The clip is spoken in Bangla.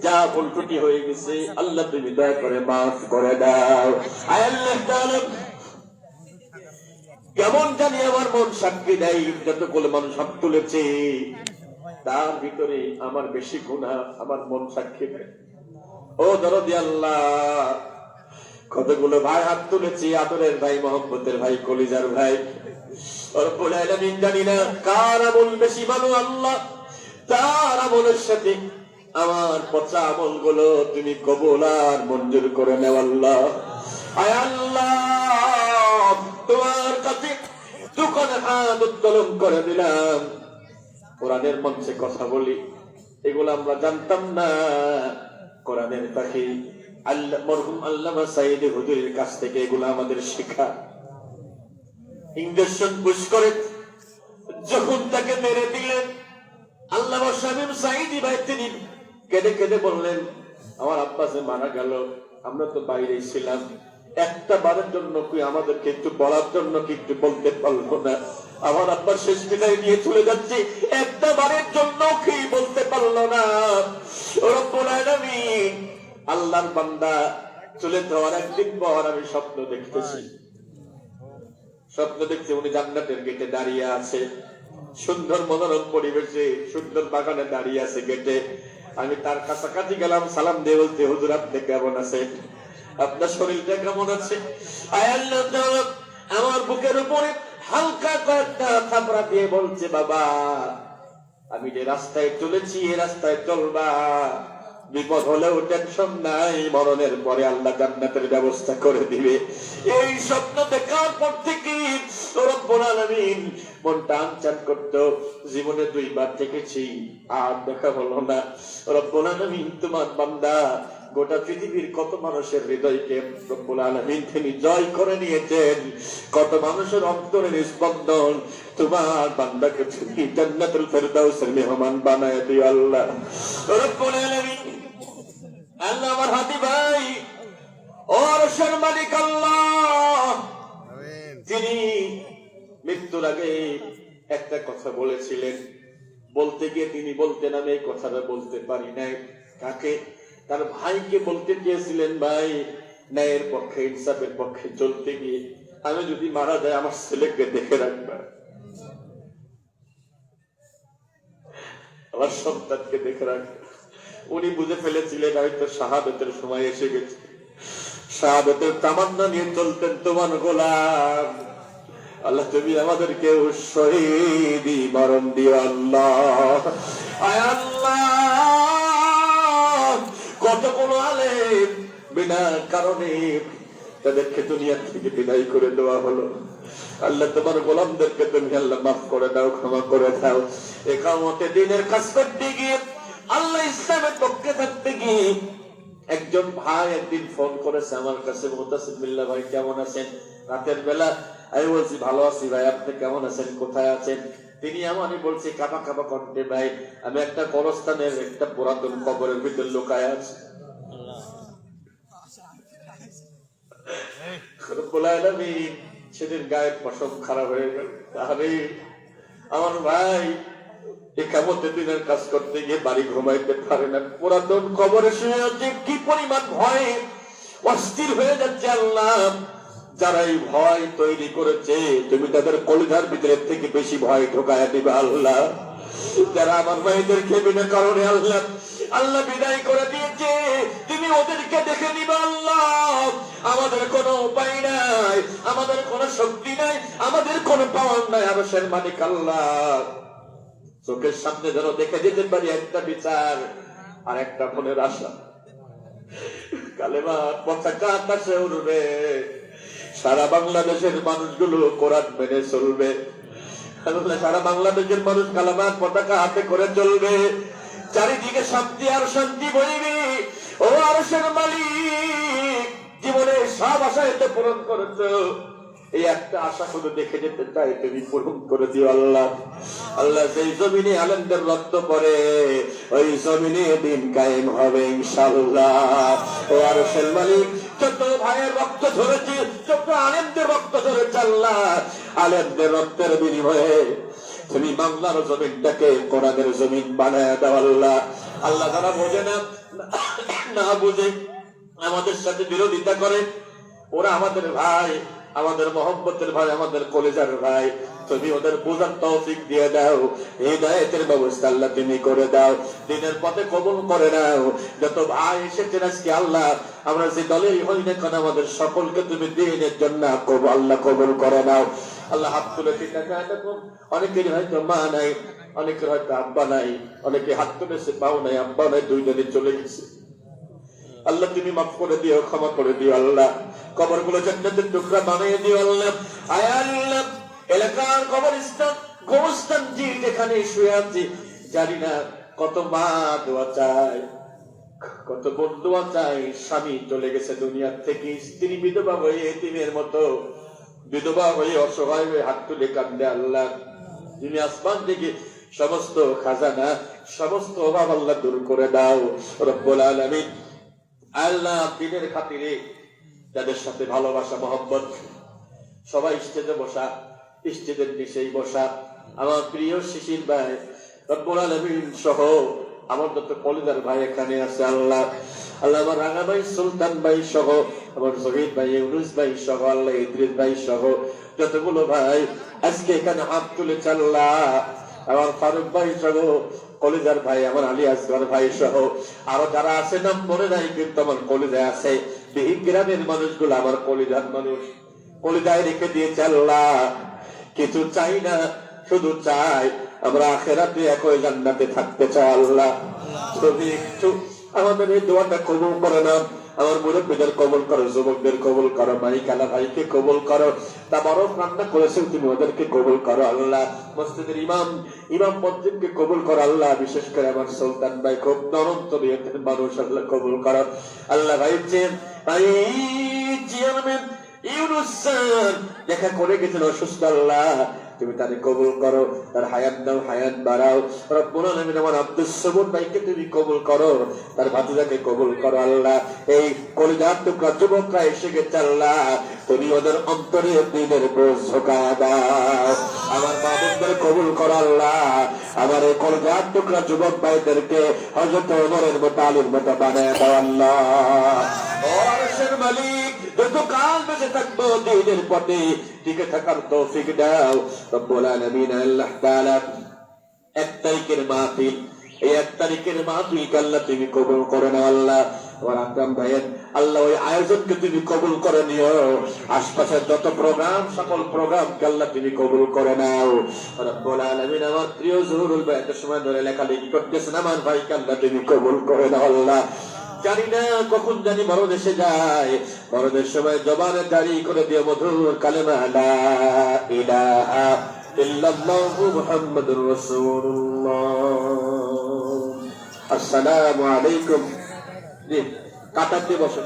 যা ভুল ত্রুটি হয়ে গেছে আল্লাহ তুমি দয়া করে মাফ করে দাও। আয় আল্লাহ তাআলা, কেমন জানি আমার মন সাক্ষী দেয়, যতগুলো মানুষ হাত তুলেছে তার ভিতরে আমার বেশি গুনাহ আমার মন সাক্ষী দেয়। ও দরদি আল্লাহ, কতগুলো ভাই হাত তুলেছি, আদরের ভাই, মহব্বতের ভাই, কলিজার ভাই, রব্বুল আলামিন জানি না কার আমল বেশি ভালো আল্লাহ, তার আমলের সাথে আমার পচা আমল গুলো তুমি কবুল আর মঞ্জুর করে নেও আল্লাহ। আয় আল্লাহ, তোমার কাছে দুখানা হাত উত্তোলন করে দিলাম। কোরআনের মঞ্চে কথা বলি, এগুলো আমরা জানতাম না। কোরআনের পাখি আল্লাহ মরহুম আল্লামা সাইদ হুজুরের কাছ থেকে এগুলো আমাদের শেখা। ইঞ্জেকশন পুশ করে যখন তাকে মেরে দিলেন, আল্লামা শামীম সাইদি ভাই তিনি কেঁদে কেঁদে বললেন, আমার আব্বা যে মারা গেল, আমরা তো বাইরে ছিলাম, একটা বারের জন্য কি আমাদেরকে একটু বলার জন্য কি একটু বলতে পারলো না? আমার আব্বা শেষ বিদায় নিয়ে চলে যাচ্ছে, একটা বারের জন্য কি বলতে পারলো না? রব্বুল আলামিন, আল্লাহর বান্দা চলে যাওয়ার একদিন পর আমি স্বপ্ন দেখতেছি, স্বপ্ন দেখছি উনি জান্নাতের গেটে দাঁড়িয়ে আছে, সুন্দর মনোরম পরিবেশে, সুন্দর বাগানে দাঁড়িয়ে আছে গেটে। আমি তার কাছাকাছি গেলাম, সালাম দিয়ে বলতে, হুজুর আপনি কেমন আছেন? আপনার শরীরটা কেমন আছে? আয় আল্লাহ তাআলা আমার বুকের উপরে হালকা কয়েকটা থাপড়া দিয়ে বলছে, বাবা আমি যে রাস্তায় চলেছি এই রাস্তায় চলবা, বিপদ হলেও টেনশন নাই, মরণের পরে আল্লাহ জান্নাতের ব্যবস্থা করে দিবে। এই স্বপ্ন দেখার পর থেকে রব্বুল আলামিন মনটা আনচান করতো, জীবনে 2 বার দেখেছি, আর দেখা হলো না। রব্বুল আলামিন তোমার বান্দা গোটা পৃথিবীর কত মানুষের হৃদয়কে রব্বুল আলামিন তিনি জয় করে নিয়েছেন, কত মানুষের অন্তরের স্পন্দন তোমার বান্দাকে তুমি জান্নাতুল ফেরদাউসের মেহমান বানায় দিও আল্লাহ। রব্বুল আলামিন, আল্লাহ আমার হাতি ভাই ও আরশের মালিক আল্লাহ, তিনি মৃত্যুর আগে একটা কথা বলেছিলেন, বলতে গিয়ে তিনি বলতেন আমি এই কথাটা বলতে পারি নাই। কাকে? তার ভাইকে বলতে চেয়েছিলেন, ভাই ন্যায়ের পক্ষে ইনসাফের পক্ষে চলতে গিয়ে আমি যদি মারা যায় আমার ছেলেকে দেখে রাখবা, আমার সন্তানকে দেখে রাখবা। উনি বুঝে ফেলেছিলেন হয়তো শাহাদাতের সময় এসে গেছে, শাহাদাতের তামান্না নিয়ে চলতেন তোমার গোলাম। আল্লাহ তুমি আমাদেরকে শহীদি মরণ দিও আল্লাহ। আয় আল্লাহ, কতগুলো আলেম বিনা কারণে তাদেরকে দুনিয়া থেকে বিদায় করে দেওয়া হলো। আল্লাহ তোমার গোলামদেরকে তুমি আল্লাহ মাফ করে দাও, ক্ষমা করে দাও। ইকামতে দ্বীনের কাজ করতে গিয়ে, আল্লাহ ইসলামের পক্ষে থাকতে গিয়ে একজন ভাই একদিন ফোন করেছে আমার কাছে, মুতাসিম বিল্লাহ ভাই কেমন আছেন? রাতের বেলা আমি বলছি ভালো আছি ভাই, আপনি কেমন আছেন, কোথায় আছেন? তিনি আমারই বলছে কাঁপা কাঁপা কণ্ঠে, ভাই আমি একটা কবরস্থানের একটা পুরাতন কবরের ভিতর লুকায় আছি। সেদিন গায়ের পশম খারাপ হয়ে গেল। তাহলে আমার ভাই ইকামতের দিনের কাজ করতে গিয়ে বাড়ি ঘুমাইতে পারে না, পুরাতন কবরে শুয়ে আছে, কি পরিমাণ ভয়ে অস্থির হয়ে যাচ্ছে। আল্লাহ যারা এই ভয় তৈরি করেছে তুমি তাদের কলিজার ভিতরের থেকে বেশি ভয় ঢোকায় দিবে আল্লাহ। যারা আমার ভাইদেরকে বিনা কারণে আল্লাহ আল্লাহ বিদায় করে দিয়েছে, তুমি ওদেরকে দেখে নিবে আল্লাহ। আমাদের কোনো উপায় নাই, আমাদের কোনো শক্তি নাই, আমাদের কোনো পাওয়ার নাই। আরশের মালিক আল্লাহ চোখের সামনে যেন দেখে যেতে পারি একটা বিচার আর একটা মনের আশা, কালেমার পতাকা আকাশে উড়বে, সারা বাংলাদেশের মানুষগুলো কোরআন মেনে চলবে, সারা বাংলাদেশের মানুষ কালেমার পতাকা হাতে করে চলবে, চারিদিকে শান্তি আর শান্তি বইবে। ও আরশের মালিক, জীবনে সব আশা এতে পূরণ করেছো, এই একটা আশা শুধু দেখে যেতে চাই, তুমি পূরণ করে দিও আল্লাহ। আল্লাহ সেই জমিনে আলেমদের রক্ত পড়ে, ওই জমিনে দিন কায়েম হবে ইনশাআল্লাহ। ও আরশের মালিক, যত ভাইয়ের রক্ত ঝরেছে, যত আলেমদের রক্ত ঝরেছে আল্লাহ, আলেমদের রক্তের বিনিময়ে তুমি বাংলার জমিনটাকে কোরআনের জমিন বানায় দাও আল্লাহ। আল্লাহ যারা বোঝে না, না বুঝে আমাদের সাথে বিরোধিতা করে, ওরা আমাদের ভাই, আমাদের মহব্বতের ভাই, আমাদের কলেজার ভাই, তুমি ওদের বোঝার তৌফিক দিয়ে দাও, হিদায়াতের ব্যবস্থা আল্লাহ তুমি করে দাও, দিনের পথে কবুল করে নাও। যত ভাই এসেছেন আজকে আল্লাহ, আমরা যে দলেরই হই না কেন, আমাদের সকলকে তুমি দিনের জন্য আল্লাহ কবুল করে নাও। আল্লাহ হাত তুলে অনেকের হয়তো মা নাই, অনেকের হয়তো আব্বা নাই, অনেকে হাত তুলেছে পাও নাই, আব্বা নাই, দুইজনে চলে গেছে। আল্লাহ তুমি মাফ করে দিও, ক্ষমা করে দিও আল্লাহ, কবর গুলো জান্নাতের টুকরা বানিয়ে দিও আল্লাহ। আয় আল্লাহ, এলাকার কবরস্থান, গোরস্থান যেখানে শুয়ে আছি, জানি না কত মা দোয়া চায়, কত বোন দোয়া চায়, স্বামী চলে গেছে দুনিয়ার থেকে, স্ত্রী বিধবা হয়ে এতিমের মতো, বিধবা হয়ে অসহায় হয়ে হাত তুলে কান্দে। আল্লাহ তুমি আসমান থেকে সমস্ত খাজানা, সমস্ত অভাব আল্লাহ দূর করে দাও রব্বুল আলামিন। আল্লাহ দিনের খাতিরে যাদের সাথে ভালোবাসা মহব্বত, সবাই স্টেজে বসা, স্টেজের নিচেই বসা, আমার প্রিয় শিশির ভাই রব্বুল আলামিন সহ আমার যত কলিজার ভাই এখানে আছে আল্লাহ, আল্লাহ আমার রাঙা ভাই, সুলতান ভাই সহ, আমার জহির ভাই, ইউনুস ভাই সহ, আল্লাহ ইদ্রিস ভাই সহ যতগুলো ভাই আজকে এখানে হাত তুলেছে আল্লাহ, আমার ফারুক ভাই সহ, কলিজার ভাই আমার আলী আসগর ভাই সহ আরো যারা আছে নাম মনে নাই, কিন্তু আমার কলিজায় আছে। বিহিন গ্রামের মানুষগুলো আমার কলিজার মানুষ, কলিজায় রেখে দিয়েছে আল্লাহ। কিছু চাই না, শুধু চাই আমরা আখিরাতে একই জান্নাতে থাকতে চাই আল্লাহ। তুমি একটু আমাদের এই দোয়াটা কবুল করে নাও, আমার মুরব্বীদের কবুল করো, যুবকদের কবুল করো, মাই কালা ভাইকে কবুল করো, তা বড় রান্না করেছেন তুমি ওদেরকে কবুল করো আল্লাহ। মসজিদের ইমাম মসজিদকে কবুল করো আল্লাহ। বিশেষ করে আমার সুলতান ভাই খুব নরম তবিয়তের মানুষ, আল্লাহ কবুল করো আল্লাহ। ভাই চেয়ারম্যান ইউনুস স্যার দেখা করে গেছেন অসুস্থ, আল্লাহ তুমি তারে কবুল করো, তার হায়াত দাও, হায়াত বাড়াও রব্বুল আলামিন। আমার আব্দুস সবুর ভাইকে তুমি কবুল করো, তার ভাতিজাকে কবুল করো আল্লাহ। এই কলিজার টুকরা যুবকরা এসে গেছে আল্লাহ, তুমি ওদের অন্তরে দিনের বোঝ ঝোঁকা দাও। আমার বাবুদের কবুল করো আল্লাহ, আমার এই কলিজার টুকরা যুবক ভাইদেরকে হযরত ওমরের মতো, আলীর মতো বানায় দাও আল্লাহ। ও আরশের মালিক, যতকাল বেঁচে থাকবো দিনের পথে টিকে থাকার তৌফিক দাও রব্বুল আলামিন। আল্লাহ তাআলা 1 তারিখের মাহফিল, এই 1 তারিখের মাহফিলকে আল্লাহ তুমি কবুল করে নাও আল্লাহ। আমার আকরাম ভাইয়ের আল্লাহ ওই আয়োজনকে তুমি কবুল করে নিও, আশপাশের যত প্রোগ্রাম, সকল প্রোগ্রামকে আল্লাহ তুমি কবুল করে নাও রব্বুল আলামিন। আমার প্রিয় জহুরুল ভাই এত সময় ধরে লেখালেখি করতেছেন, আমার ভাইকে আল্লাহ তুমি কবুল করে নাও আল্লাহ। জানি না কখন জানি বড় দেশে যায়, বড়দের সময় জবানে জারি করে দিও মধুর কালেমা লা ইলাহা ইল্লাল্লাহু মুহাম্মাদুর রাসূলুল্লাহ। আসসালামু আলাইকুম। জি কাটাতে বসো।